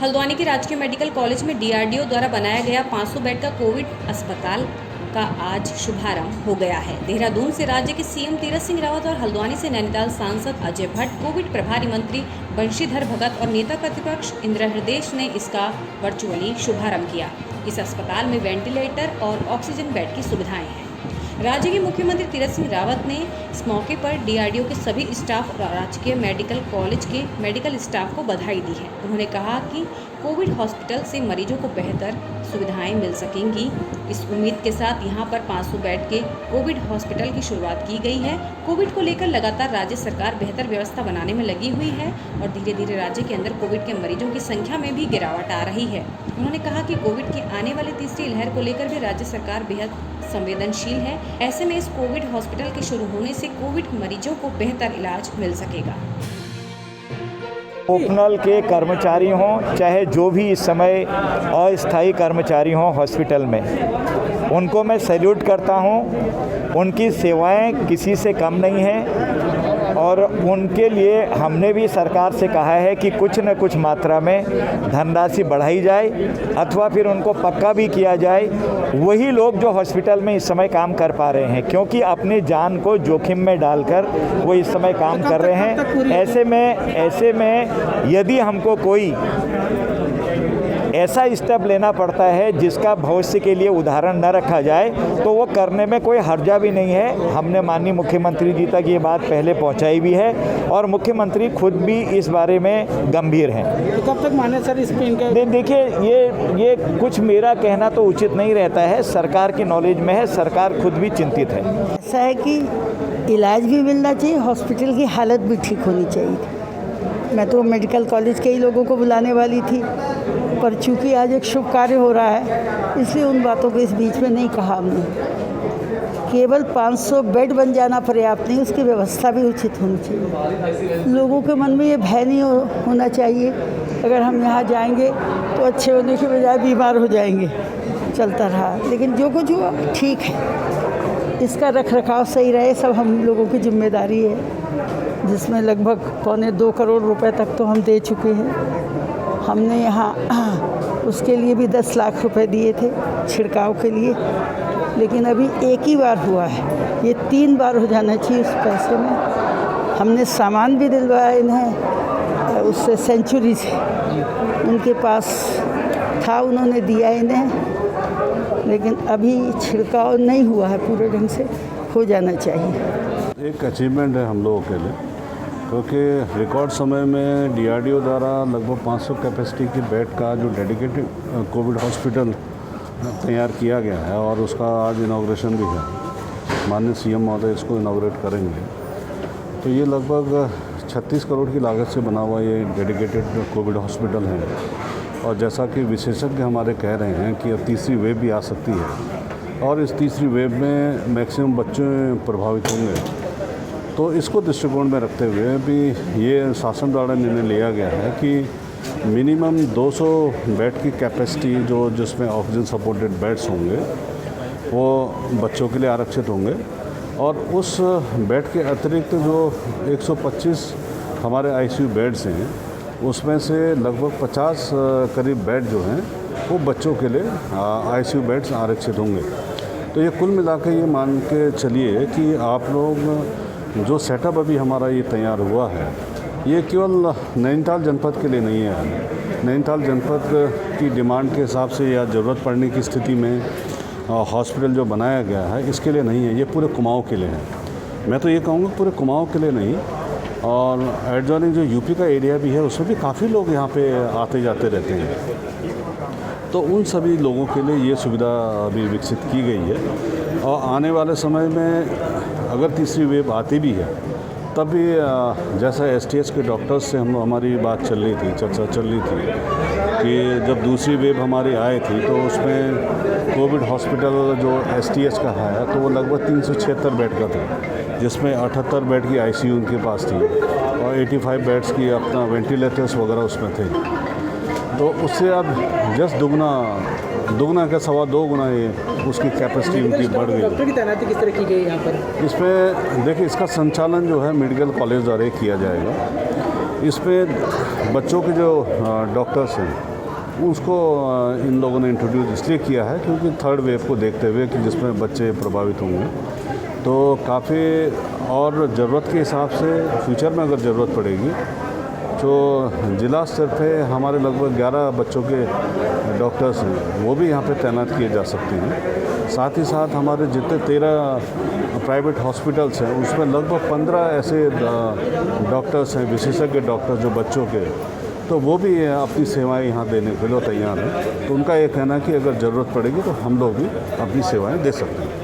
हल्द्वानी के राजकीय medical college में डीआरडीओ द्वारा बनाया गया 500 बेड का कोविड अस्पताल का आज शुभारंभ हो गया है। देहरादून से राज्य के सीएम तीरथ सिंह रावत और हल्द्वानी से नैनीताल सांसद अजय भट्ट, कोविड प्रभारी मंत्री बंशीधर भगत और नेता प्रतिपक्ष इंदिरा हृदयेश ने इसका वर्चुअली शुभारंभ किया। इस अस्पताल में वेंटिलेटर और ऑक्सीजन बेड की सुविधाएं हैं। राज्य के मुख्यमंत्री तीरथ सिंह रावत ने इस मौके पर डीआरडीओ के सभी स्टाफ और राजकीय मेडिकल कॉलेज के मेडिकल स्टाफ को बधाई दी है। उन्होंने कहा कि कोविड हॉस्पिटल से मरीजों को बेहतर सुविधाएं मिल सकेंगी। इस उम्मीद के साथ यहां पर 500 बेड के कोविड हॉस्पिटल की शुरुआत की गई है। कोविड को लेकर लगातार राज्य सरकार बेहतर व्यवस्था बनाने में लगी हुई है और धीरे धीरे राज्य के अंदर कोविड के मरीजों की संख्या में भी गिरावट आ रही है। उन्होंने कहा कि कोविड की आने वाली तीसरी लहर को लेकर भी राज्य सरकार बेहद संवेदनशील है। ऐसे में इस कोविड हॉस्पिटल के शुरू होने से कोविड मरीजों को बेहतर इलाज मिल सकेगा। ओपनल के कर्मचारी हों, चाहे जो भी इस समय अस्थायी कर्मचारी हों हॉस्पिटल में, उनको मैं सैल्यूट करता हूं। उनकी सेवाएं किसी से कम नहीं हैं और उनके लिए हमने भी सरकार से कहा है कि कुछ न कुछ मात्रा में धनराशि बढ़ाई जाए अथवा फिर उनको पक्का भी किया जाए। वही लोग जो हॉस्पिटल में इस समय काम कर पा रहे हैं, क्योंकि अपनी जान को जोखिम में डालकर वो इस समय काम कर रहे हैं। ऐसे में यदि हमको कोई ऐसा स्टेप लेना पड़ता है जिसका भविष्य के लिए उदाहरण न रखा जाए तो वो करने में कोई हर्जा भी नहीं है। हमने माननीय मुख्यमंत्री जी तक ये बात पहले पहुंचाई भी है और मुख्यमंत्री खुद भी इस बारे में गंभीर हैं। तो कब तक माने सर इस पे? देखिए, ये कुछ मेरा कहना तो उचित नहीं रहता है, सरकार की नॉलेज में है, सरकार खुद भी चिंतित है। ऐसा है कि इलाज भी मिलना चाहिए, हॉस्पिटल की हालत भी ठीक होनी चाहिए। मैं तो मेडिकल कॉलेज के ही लोगों को बुलाने वाली थी, पर चूंकि आज एक शुभ कार्य हो रहा है इसलिए उन बातों को इस बीच में नहीं कहा हमने। केवल 500 बेड बन जाना पर्याप्त नहीं, उसकी व्यवस्था भी उचित होनी चाहिए। लोगों के मन में ये भय नहीं होना चाहिए अगर हम यहाँ जाएंगे तो अच्छे होने के बजाय बीमार हो जाएंगे। चलता रहा, लेकिन जो कुछ हुआ ठीक है, इसका रख रखाव सही रहे, सब हम लोगों की जिम्मेदारी है, जिसमें लगभग 2.25 करोड़ रुपए तक तो हम दे चुके हैं। हमने यहाँ उसके लिए भी 10 लाख रुपए दिए थे छिड़काव के लिए, लेकिन अभी एक ही बार हुआ है, ये 3 बार हो जाना चाहिए उस पैसे में। हमने सामान भी दिलवाया इन्हें उससे, सेंचुरी से उनके पास था, उन्होंने दिया इन्हें, लेकिन अभी छिड़काव नहीं हुआ है पूरे ढंग से, हो जाना चाहिए। एक अचीवमेंट है हम लोगों के लिए, क्योंकि रिकॉर्ड समय में डीआरडीओ द्वारा लगभग 500 कैपेसिटी की बेड का जो डेडिकेटेड कोविड हॉस्पिटल तैयार किया गया है और उसका आज इनॉग्रेशन भी है। माननीय सीएम महोदय इसको इनॉग्रेट करेंगे। तो ये लगभग 36 करोड़ की लागत से बना हुआ ये डेडिकेटेड कोविड हॉस्पिटल है और जैसा कि विशेषज्ञ हमारे कह रहे हैं कि अब तीसरी वेव भी आ सकती है और इस तीसरी वेव में मैक्सिमम बच्चे प्रभावित होंगे। तो इसको दृष्टिकोण में रखते हुए भी ये शासन द्वारा निर्णय लिया गया है कि मिनिमम 200 बेड की कैपेसिटी जिसमें ऑक्सीजन सपोर्टेड बेड्स होंगे वो बच्चों के लिए आरक्षित होंगे और उस बेड के अतिरिक्त जो 125 हमारे आईसीयू बेड्स हैं उसमें से लगभग 50 करीब बेड जो हैं वो बच्चों के लिए आईसीयू बेड्स आरक्षित होंगे। तो ये कुल मिला के ये मान के चलिए कि आप लोग जो सेटअप अभी हमारा ये तैयार हुआ है ये केवल नैनीताल जनपद के लिए नहीं है। नैनीताल जनपद की डिमांड के हिसाब से या ज़रूरत पड़ने की स्थिति में हॉस्पिटल जो बनाया गया है इसके लिए नहीं है, ये पूरे कुमाऊं के लिए है। मैं तो ये कहूँगा पूरे कुमाऊं के लिए नहीं, और एडजॉइनिंग जो यूपी का एरिया भी है उसमें भी काफ़ी लोग यहाँ पे आते जाते रहते हैं। तो उन सभी लोगों के लिए ये सुविधा अभी विकसित की गई है और आने वाले समय में अगर तीसरी वेव आती भी है तब भी जैसा एसटीएच के डॉक्टर्स से हमारी बात चल रही थी, चर्चा चल रही थी कि जब दूसरी वेव हमारी आई थी तो उसमें कोविड हॉस्पिटल जो एसटीएच का है तो वो लगभग 376 बेड का था, जिसमें 78 बेड की आईसीयू उनके पास थी और 85 बेड्स की अपना वेंटिलेटर्स वगैरह उसमें थे। तो उससे अब जस्ट दुगना का 2.25 गुना ये उसकी कैपेसिटी उनकी बढ़ गई। डॉक्टर की तैनाती किस तरह की गई यहाँ पर? इसमें देखिए, इसका संचालन जो है मेडिकल कॉलेज द्वारा किया जाएगा। इसमें बच्चों के जो डॉक्टर्स हैं उसको इन लोगों ने इंट्रोड्यूस इसलिए किया है क्योंकि थर्ड वेव को देखते हुए कि जिसमें बच्चे प्रभावित होंगे, तो काफ़ी और ज़रूरत के हिसाब से फ्यूचर में अगर ज़रूरत पड़ेगी तो ज़िला स्तर पे हमारे लगभग 11 बच्चों के डॉक्टर्स हैं, वो भी यहाँ पे तैनात किए जा सकते हैं। साथ ही साथ हमारे जितने 13 प्राइवेट हॉस्पिटल्स हैं उसमें लगभग 15 ऐसे डॉक्टर्स हैं, विशेषज्ञ डॉक्टर्स जो बच्चों के, तो वो भी अपनी सेवाएं यहाँ देने के लिए तैयार हैं। तो उनका ये कहना है कि अगर ज़रूरत पड़ेगी तो हम लोग भी अपनी सेवाएं दे सकते हैं।